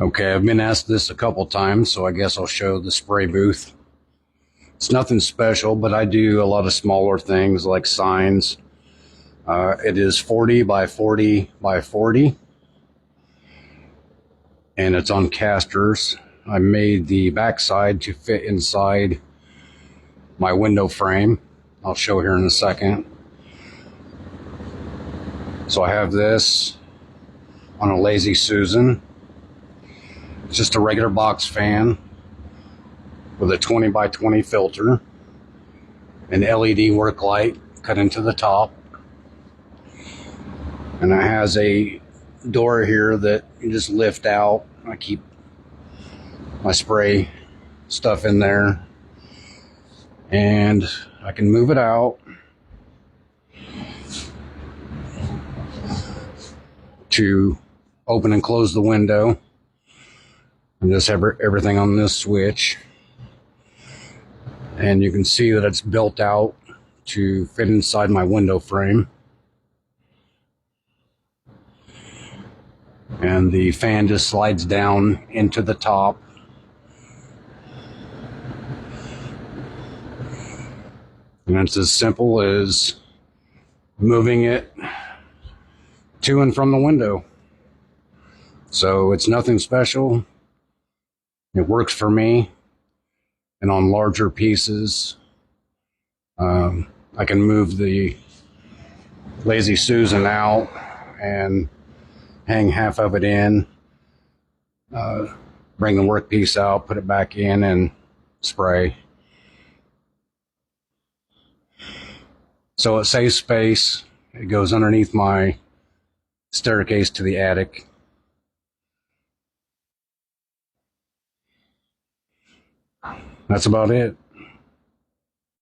Okay, I've been asked this a couple times, so I guess I'll show the spray booth. It's nothing special, but I do a lot of smaller things like signs. It is 40 by 40 by 40, and it's on casters. I made the backside to fit inside my window frame. I'll show here in a second. So I have this on a Lazy Susan. It's just a regular box fan with a 20 by 20 filter, an LED work light cut into the top, and it has a door here that you just lift out. I keep my spray stuff in there, and I can move it out to open and close the window, and just have everything on this switch. And you can see that it's built out to fit inside my window frame. And the fan just slides down into the top. And it's as simple as moving it to and from the window. So it's nothing special. It works for me. And on larger pieces, I can move the Lazy Susan out and hang half of it in, bring the workpiece out, put it back in, and spray. So it saves space. It goes underneath my staircase to the attic. That's about it.